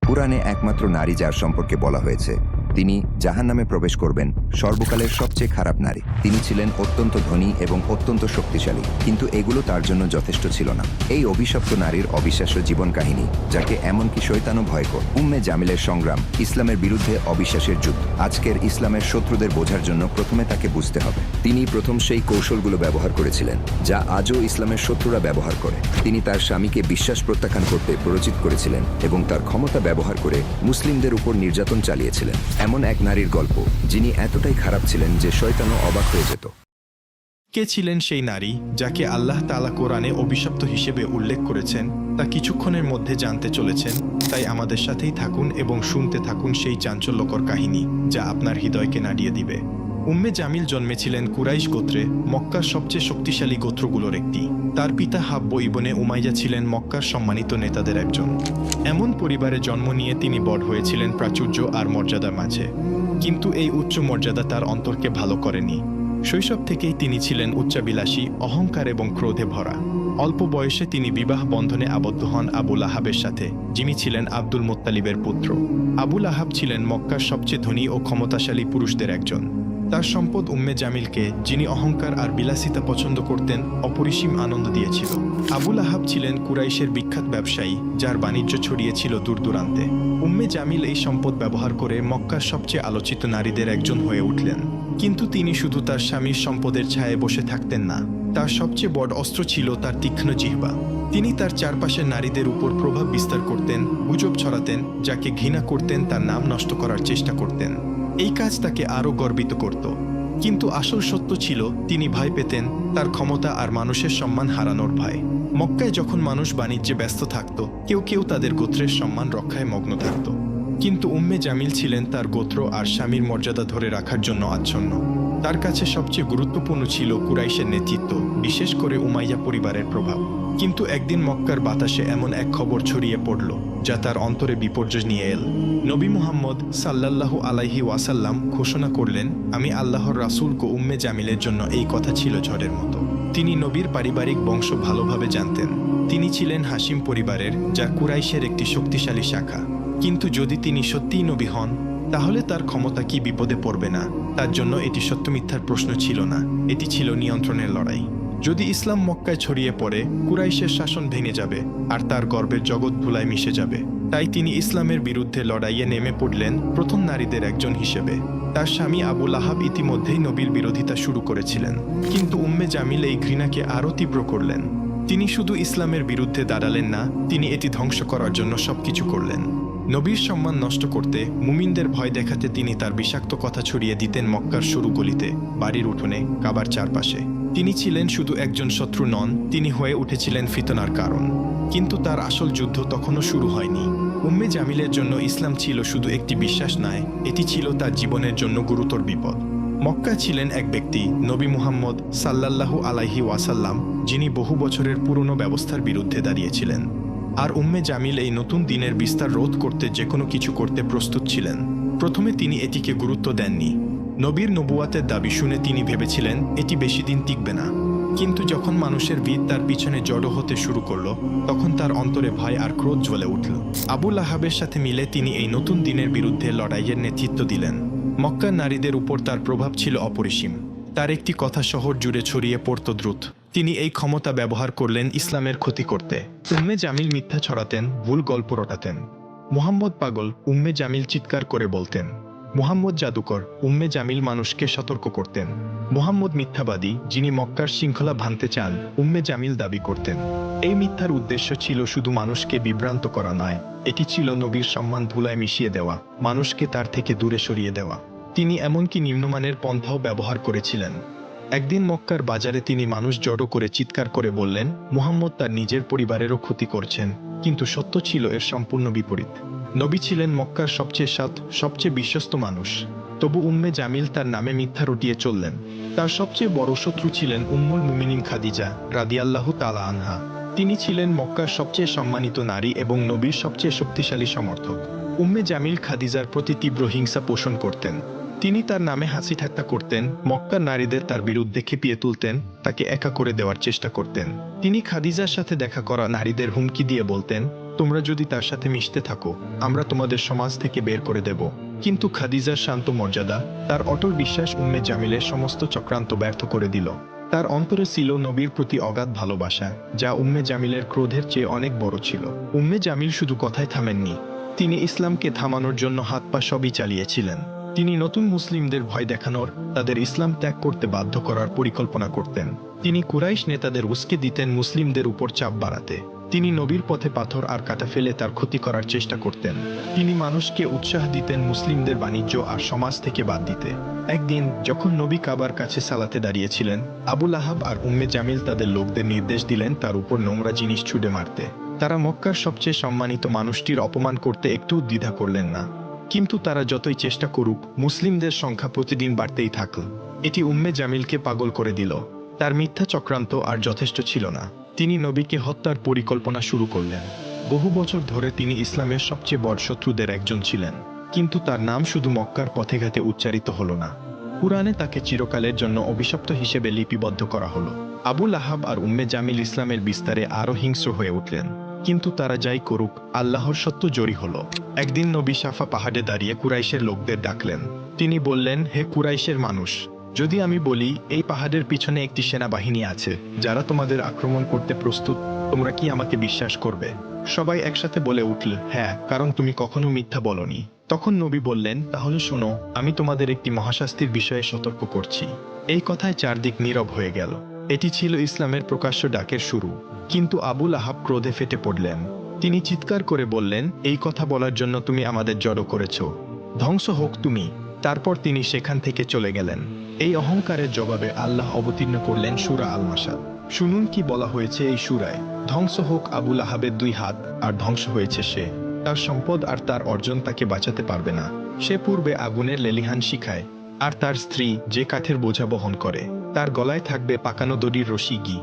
কুরআনে একমাত্র নারী যার সম্পর্কে বলা হয়েছে তিনি জাহান্নামে প্রবেশ করবেন, সর্বকালের সবচেয়ে খারাপ নারী। তিনি ছিলেন অত্যন্ত ধনী এবং অত্যন্ত শক্তিশালী, কিন্তু এগুলো তার জন্য যথেষ্ট ছিল না। এই অভিশপ্ত নারীর অবিশ্বাস্য জীবন কাহিনী, যাকে এমনকি শয়তানও ভয় করে। উম্মে জামিলের সংগ্রাম, ইসলামের বিরুদ্ধে অবিশ্বাসের যুদ্ধ। আজকের ইসলামের শত্রুদের বোঝার জন্য প্রথমে তাকে বুঝতে হবে। তিনি প্রথম সেই কৌশলগুলো ব্যবহার করেছিলেন যা আজও ইসলামের শত্রুরা ব্যবহার করে। তিনি তার স্বামীকে বিশ্বাস প্রত্যাখ্যান করতে প্ররোচিত করেছিলেন এবং তার ক্ষমতা ব্যবহার করে মুসলিমদের উপর নির্যাতন চালিয়েছিলেন। এমন এক নারীর গল্প যিনি এতটাই খারাপ ছিলেন যে শয়তানও অবাক হয়ে যেত। কে ছিলেন সেই নারী যাকে আল্লাহ তাআলা কোরআনে অভিশপ্ত হিসেবে উল্লেখ করেছেন তা কিছুক্ষণের মধ্যে জানতে চলেছেন। তাই আমাদের সাথেই থাকুন এবং শুনতে থাকুন সেই চাঞ্চল্যকর কাহিনী যা আপনার হৃদয়কে নাড়িয়ে দিবে। উম্মে জামিল জন্মেছিলেন কুরাইশ গোত্রে, মক্কার সবচেয়ে শক্তিশালী গোত্রগুলোর একটি। তার পিতা হাব্ব ইবনে উমাইয়া ছিলেন মক্কার সম্মানিত নেতাদের একজন। এমন পরিবারে জন্ম নিয়ে তিনি বড় হয়েছিলেন প্রাচুর্য আর মর্যাদার মাঝে। কিন্তু এই উচ্চ মর্যাদা তার অন্তরকে ভালো করেনি। শৈশব থেকেই তিনি ছিলেন উচ্চাবিলাসী, অহংকার এবং ক্রোধে ভরা। অল্প বয়সে তিনি বিবাহ বন্ধনে আবদ্ধ হন আবুল আহাবের সাথে, যিনি ছিলেন আব্দুল মুত্তালিবের পুত্র। আবুল আহাব ছিলেন মক্কার সবচেয়ে ধনী ও ক্ষমতাশালী পুরুষদের একজন। তার সম্পদ উম্মে জামিলকে, যিনি অহংকার আর বিলাসিতা পছন্দ করতেন, অপরিসীম আনন্দ দিয়েছিল। আবুল আহাব ছিলেন কুরাইশের বিখ্যাত ব্যবসায়ী, যার বাণিজ্য ছড়িয়েছিল দূর দূরান্তে। উম্মে জামিল এই সম্পদ ব্যবহার করে মক্কার সবচেয়ে আলোচিত নারীদের একজন হয়ে উঠলেন। কিন্তু তিনি শুধু তার স্বামীর সম্পদের ছায়ায় বসে থাকতেন না। তার সবচেয়ে বড় অস্ত্র ছিল তার তীক্ষ্ণ জিহ্বা। তিনি তার চারপাশের নারীদের উপর প্রভাব বিস্তার করতেন, গুজব ছড়াতেন, যাকে ঘৃণা করতেন তার নাম নষ্ট করার চেষ্টা করতেন। এই কাজ তাকে আরও গর্বিত করত। কিন্তু আসল সত্য ছিল তিনি ভয় পেতেন, তার ক্ষমতা আর মানুষের সম্মান হারানোর ভয়। মক্কায় যখন মানুষ বাণিজ্যে ব্যস্ত থাকত, কেউ কেউ তাদের গোত্রের সম্মান রক্ষায় মগ্ন থাকত। কিন্তু উম্মে জামিল ছিলেন তার গোত্র আর স্বামীর মর্যাদা ধরে রাখার জন্য আচ্ছন্ন। তার কাছে সবচেয়ে গুরুত্বপূর্ণ ছিল কুরাইশের নেতৃত্ব, বিশেষ করে উমাইয়া পরিবারের প্রভাব। কিন্তু একদিন মক্কার বাতাসে এমন এক খবর ছড়িয়ে পড়ল যা তার অন্তরে বিপর্যয় নিয়ে এল। নবী মুহাম্মদ সাল্লাল্লাহু আলাইহি ওয়াসাল্লাম ঘোষণা করলেন, আমি আল্লাহর রাসূল। উম্মে জামিলের জন্য এই কথা ছিল ঝড়ের মতো। তিনি নবীর পারিবারিক বংশ ভালোভাবে জানতেন। তিনি ছিলেন হাশিম পরিবারের, যা কুরাইশের একটি শক্তিশালী শাখা। কিন্তু যদি তিনি সত্যিই নবী হন, তাহলে তার ক্ষমতা কি বিপদে পড়বে না? তার জন্য এটি সত্য মিথ্যার প্রশ্ন ছিল না, এটি ছিল নিয়ন্ত্রণের লড়াই। যদি ইসলাম মক্কায় ছড়িয়ে পড়ে, কুরাইশের শাসন ভেঙে যাবে আর তার গর্বের জগৎ ধুলায় মিশে যাবে। তাই তিনি ইসলামের বিরুদ্ধে লড়াইয়ে নেমে পড়লেন প্রথম নারীদের একজন হিসেবে। তার স্বামী আবুল আহাব ইতিমধ্যেই নবীর বিরোধিতা শুরু করেছিলেন, কিন্তু উম্মে জামিল এই ঘৃণাকে আরও তীব্র করলেন। তিনি শুধু ইসলামের বিরুদ্ধে দাঁড়ালেন না, তিনি এটি ধ্বংস করার জন্য সবকিছু করলেন। নবীর সম্মান নষ্ট করতে, মুমিনদের ভয় দেখাতে তিনি তার বিষাক্ত কথা ছড়িয়ে দিতেন মক্কার সরু গলিতে, বাড়ির উঠোনে, কাবার চারপাশে। তিনি ছিলেন শুধু একজন শত্রু নন, তিনি হয়ে উঠেছিলেন ফিতনার কারণ। কিন্তু তার আসল যুদ্ধ তখনও শুরু হয়নি। উম্মে জামিলের জন্য ইসলাম ছিল শুধু একটি বিশ্বাস নয়, এটি ছিল তার জীবনের জন্য গুরুতর বিপদ। মক্কা ছিলেন এক ব্যক্তি, নবী মুহাম্মদ সাল্লাল্লাহু আলাইহি ওয়াসাল্লাম, যিনি বহু বছরের পুরনো ব্যবস্থার বিরুদ্ধে দাঁড়িয়েছিলেন। আর উম্মে জামিল এই নতুন দিনের বিস্তার রোধ করতে যে কোনো কিছু করতে প্রস্তুত ছিলেন। প্রথমে তিনি এটিকে গুরুত্ব দেননি। নবীর নবুয়াতের দাবি শুনে তিনি ভেবেছিলেন এটি বেশি দিন টিকবে না। কিন্তু যখন মানুষের ভিড় তার পিছনে জড়ো হতে শুরু করলো, তখন তার অন্তরে ভয় আর ক্রোধ জ্বলে উঠল। আবুল আহাবের সাথে মিলে তিনি এই নতুন দিনের বিরুদ্ধে লড়াইয়ের নেতৃত্ব দিলেন। মক্কার নারীদের উপর তার প্রভাব ছিল অপরিসীম। তার একটি কথা শহর জুড়ে ছড়িয়ে পড়ত দ্রুত। তিনি এই ক্ষমতা ব্যবহার করলেন ইসলামের ক্ষতি করতে। উম্মে জামিল মিথ্যা ছড়াতেন, ভুল গল্প রটাতেন। মুহাম্মদ পাগল, উম্মে জামিল চিৎকার করে বলতেন। মুহাম্মদ জাদুকর, উম্মে জামিল মানুষকে সতর্ক করতেন। মুহাম্মদ মিথ্যাবাদী, যিনি মক্কার শৃঙ্খলা ভাঙতে চান, উম্মে জামিল দাবি করতেন। এই মিথ্যার উদ্দেশ্য ছিল শুধু মানুষকে বিভ্রান্ত করা নয়, এটি ছিল নবীর সম্মান ধুলায় মিশিয়ে দেওয়া, মানুষকে তার থেকে দূরে সরিয়ে দেওয়া। তিনি এমনকি নিম্নমানের পন্থাও ব্যবহার করেছিলেন। একদিন মক্কার বাজারে তিনি মানুষ জড়ো করে চিৎকার করে বললেন, মুহাম্মদ তার নিজের পরিবারেরও ক্ষতি করছেন। কিন্তু সত্য ছিল এর সম্পূর্ণ বিপরীত। নবী ছিলেন মক্কার সবচেয়ে সৎ, সবচেয়ে বিশ্বস্ত মানুষ। তবু উম্মে জামিল তার নামে মিথ্যা রটিয়ে চললেন। তার সবচেয়ে বড় শত্রু ছিলেন উম্মুল মুমিনিন খাদিজা রাদিয়াল্লাহু তাআলা আনহা। তিনি ছিলেন মক্কার সবচেয়ে সম্মানিত নারী এবং নবীর সবচেয়ে শক্তিশালী সমর্থক। উম্মে জামিল খাদিজার প্রতি তীব্র হিংসা পোষণ করতেন। তিনি তার নামে হাসি ঠাট্টা করতেন, মক্কার নারীদের তার বিরুদ্ধে খেপিয়ে তুলতেন, তাকে একা করে দেওয়ার চেষ্টা করতেন। তিনি খাদিজার সাথে দেখা করা নারীদের হুমকি দিয়ে বলতেন, তোমরা যদি তার সাথে মিশতে থাকো আমরা তোমাদের সমাজ থেকে বের করে দেব। কিন্তু খাদিজার শান্ত মর্যাদা, তার অটল বিশ্বাস উম্মে জামিলের সমস্ত চক্রান্ত ব্যর্থ করে দিল। তার অন্তরে ছিল নবীর প্রতি অগাধ ভালোবাসা, যা উম্মে জামিলের ক্রোধের চেয়ে অনেক বড় ছিল। উম্মে জামিল শুধু কথায় থামেননি, তিনি ইসলামকে থামানোর জন্য হাত পা সবই চালিয়েছিলেন। তিনি নতুন মুসলিমদের ভয় দেখানোর, তাদের ইসলাম ত্যাগ করতে বাধ্য করার পরিকল্পনা করতেন। তিনি কুরাইশ নেতাদের উস্কে দিতেন মুসলিমদের উপর চাপ বাড়াতে। তিনি নবীর পথে পাথর আর কাঁটা ফেলে তার ক্ষতি করার চেষ্টা করতেন। তিনি মানুষকে উৎসাহ দিতেন মুসলিমদের বাণিজ্য আর সমাজ থেকে বাদ দিতে। একদিন যখন নবী কাবার কাছে সালাতে দাঁড়িয়েছিলেন, আবু লাহাব আর উম্মে জামিল তাদের লোকদের নির্দেশ দিলেন তার উপর নোংরা জিনিস ছুঁড়ে মারতে। তারা মক্কার সবচেয়ে সম্মানিত মানুষটির অপমান করতে একটু দ্বিধা করলেন না। কিন্তু তারা যতই চেষ্টা করুক, মুসলিমদের সংখ্যা প্রতিদিন বাড়তেই থাকল। এটি উম্মে জামিলকে পাগল করে দিল। তার মিথ্যা চক্রান্ত আর যথেষ্ট ছিল না, তিনি নবীকে হত্যার পরিকল্পনা শুরু করলেন। বহু বছর ধরে তিনি ইসলামের সবচেয়ে বড় শত্রুদের একজন ছিলেন, কিন্তু তার নাম শুধু মক্কার পথে ঘাটে উচ্চারিত হলো না, কুরআনে তাকে চিরকালের জন্য অভিশপ্ত হিসেবে লিপিবদ্ধ করা হলো। আবু লাহাব আর উম্মে জামিল ইসলামের বিস্তারে আরও হিংস্র হয়ে উঠলেন। কিন্তু তারা যাই করুক, আল্লাহর সত্য জয়ী হলো। একদিন নবী সাফা পাহাড়ে দাঁড়িয়ে কুরাইশের লোকদের ডাকলেন। তিনি বললেন, হে কুরাইশের মানুষ, যদি আমি বলি এই পাহাড়ের পিছনে একটি সেনাবাহিনী আছে যারা তোমাদের আক্রমণ করতে প্রস্তুত, তোমরা কি আমাকে বিশ্বাস করবে? সবাই একসাথে বলে উঠল, হ্যাঁ, কারণ তুমি কখনো মিথ্যা বলনি। তখন নবী বললেন, তাহলে শোনো, আমি তোমাদের একটি মহাশাস্তির বিষয়ে সতর্ক করছি। এই কথায় চারদিক নীরব হয়ে গেল। এটি ছিল ইসলামের প্রকাশ্য ডাকের শুরু। কিন্তু আবু লাহাব ক্রোধে ফেটে পড়লেন। তিনি চিৎকার করে বললেন, এই কথা বলার জন্য তুমি আমাদের জড়ো করেছ, ধ্বংস হোক তুমি। তারপর তিনি সেখান থেকে চলে গেলেন। এই অহংকারের জবাবে আল্লাহ অবতীর্ণ করলেন সূরা আল মাসাদ। শুনুন কি বলা হয়েছে এই সূরায়। ধ্বংস হোক আবু লাহাবের দুই হাত, আর ধ্বংস হয়েছে সে। তার সম্পদ আর তার অর্জন তাকে বাঁচাতে পারবে না। সে পূর্বে আগুনের লেলিহান শিখায়, আর তার স্ত্রী যে কাঠের বোঝা বহন করে, তার গলায় থাকবে পাকানো দড়ির রশি ঘি।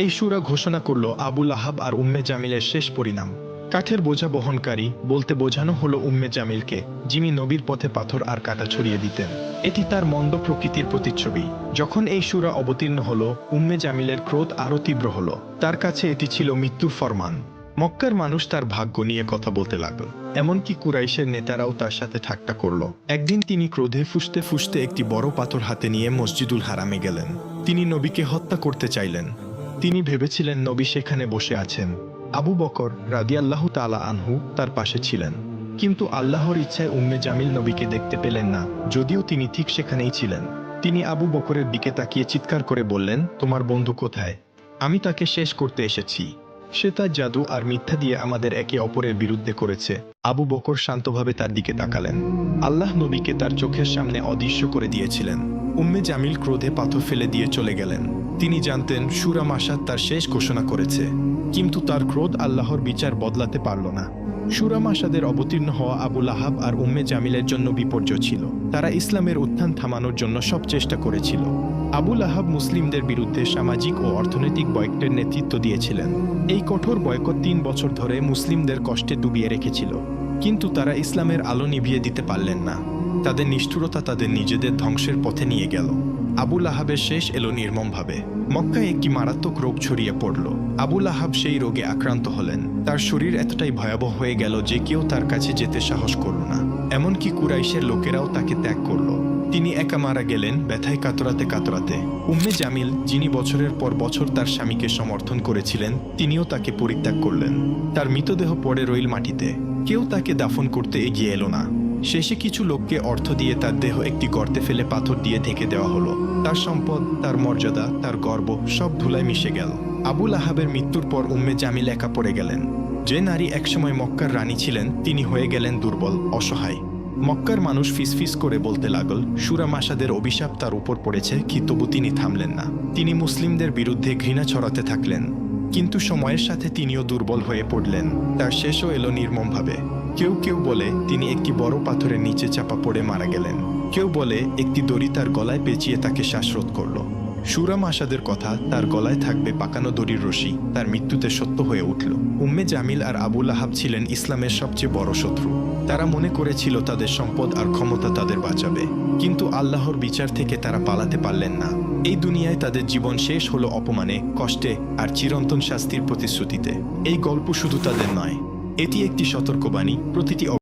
এই সূরা ঘোষণা করল আবু লাহাব আর উম্মে জামিলের শেষ পরিণাম। কাঠের বোঝা বহনকারী বলতে বোঝানো হলো উম্মে জামিলকে, যিনি নবীর পথে পাথর আর কাঁটা ছড়িয়ে দিতেন। এটি তার মন্দ প্রকৃতির প্রতিচ্ছবি। যখন এই সূরা অবতীর্ণ হলো, উম্মে জামিলের ক্রোধ আরও তীব্র হলো। তার কাছে এটি ছিল মৃত্যুর ফরমান। মক্কার মানুষ তার ভাগ্য নিয়ে কথা বলতে লাগল। এমনকি কুরাইশের নেতারাও তার সাথে ঠাট্টা করল। একদিন তিনি ক্রোধে ফুঁসতে ফুঁসতে একটি বড় পাথর হাতে নিয়ে মসজিদুল হারামে গেলেন। তিনি নবীকে হত্যা করতে চাইলেন। তিনি ভেবেছিলেন নবী সেখানে বসে আছেন। আবু বকর রাদিয়াল্লাহু তাআলা আনহু তার পাশে ছিলেন। কিন্তু আল্লাহর ইচ্ছায় উম্মে জামিল নবীকে দেখতে পেলেন না, যদিও তিনি ঠিক সেখানেই ছিলেন। তিনি আবু বকরের দিকে তাকিয়ে চিৎকার করে বললেন, তোমার বন্ধু কোথায়? আমি তাকে শেষ করতে এসেছি। সে তার জাদু আর মিথ্যা দিয়ে আমাদের একে অপরের বিরুদ্ধে করেছে। আবু বকর শান্তভাবে তার দিকে তাকালেন। আল্লাহ নবীকে তার চোখের সামনে অদৃশ্য করে দিয়েছিলেন। উম্মে জামিল ক্রোধে পাথর ফেলে দিয়ে চলে গেলেন। তিনি জানতেন সূরা মাসাদ তার শেষ ঘোষণা করেছে, কিন্তু তার ক্রোধ আল্লাহর বিচার বদলাতে পারল না। সূরা মাসাদের অবতীর্ণ হওয়া আবু লাহাব আর উম্মে জামিলের জন্য বিপর্যয় ছিল। তারা ইসলামের উত্থান থামানোর জন্য সব চেষ্টা করেছিল। আবু লাহাব মুসলিমদের বিরুদ্ধে সামাজিক ও অর্থনৈতিক বয়কটের নেতৃত্ব দিয়েছিলেন। এই কঠোর বয়কট 3 বছর ধরে মুসলিমদের কষ্টে ডুবিয়ে রেখেছিল। কিন্তু তারা ইসলামের আলো নিভিয়ে দিতে পারলেন না। তাদের নিষ্ঠুরতা তাদের নিজেদের ধ্বংসের পথে নিয়ে গেল। আবু লাহাবের শেষ এলো নির্মমভাবে। মক্কায় একটি মারাত্মক রোগ ছড়িয়ে পড়ল। আবু লাহাব সেই রোগে আক্রান্ত হলেন। তার শরীর এতটাই ভয়াবহ হয়ে গেল যে কেউ তার কাছে যেতে সাহস করল না। এমনকি কুরাইশের লোকেরাও তাকে ত্যাগ করল। তিনি একা মারা গেলেন, ব্যথায় কাতরাতে কাতরাতে। উম্মে জামিল, যিনি বছরের পর বছর তার স্বামীকে সমর্থন করেছিলেন, তিনিও তাকে পরিত্যাগ করলেন। তার মৃতদেহ পড়ে রইল মাটিতে। কেউ তাকে দাফন করতে এগিয়ে এলো না। শেষে কিছু লোককে অর্থ দিয়ে তার দেহ একটি গর্তে ফেলে পাথর দিয়ে ঢেকে দেওয়া হলো। তার সম্পদ, তার মর্যাদা, তার গর্ব সব ধুলায় মিশে গেল। আবু লাহাবের মৃত্যুর পর উম্মে জামিল একা পড়ে গেলেন। যে নারী একসময় মক্কার রানী ছিলেন, তিনি হয়ে গেলেন দুর্বল, অসহায়। মক্কার মানুষ ফিসফিস করে বলতে লাগল, সূরা মাসাদের অভিশাপ তার উপর পড়েছে, কি তবু তিনি থামলেন না। তিনি মুসলিমদের বিরুদ্ধে ঘৃণা ছড়াতে থাকলেন। কিন্তু সময়ের সাথে তিনিও দুর্বল হয়ে পড়লেন। তার শেষও এলো নির্মমভাবে। কেউ কেউ বলে তিনি একটি বড় পাথরের নিচে চাপা পড়ে মারা গেলেন। কেউ বলে একটি দড়ি তার গলায় পেঁচিয়ে তাকে শ্বাসরোধ করল। সূরা মাসাদের কথা, তার গলায় থাকবে পাকানো দড়ির রশি, তার মৃত্যুতে সত্য হয়ে উঠল। উম্মে জামিল আর আবু লাহাব ছিলেন ইসলামের সবচেয়ে বড় শত্রু। তারা মনে করেছিল তাদের সম্পদ আর ক্ষমতা তাদের বাঁচাবে, কিন্তু আল্লাহর বিচার থেকে তারা পালাতে পারলেন না। এই দুনিয়ায় তাদের জীবন শেষ হলো অপমানে, কষ্টে আর চিরন্তন শাস্তির প্রতিশ্রুতিতে। এই গল্প শুধু তাদের নয়, এটি একটি সতর্কবাণী, প্রতিটি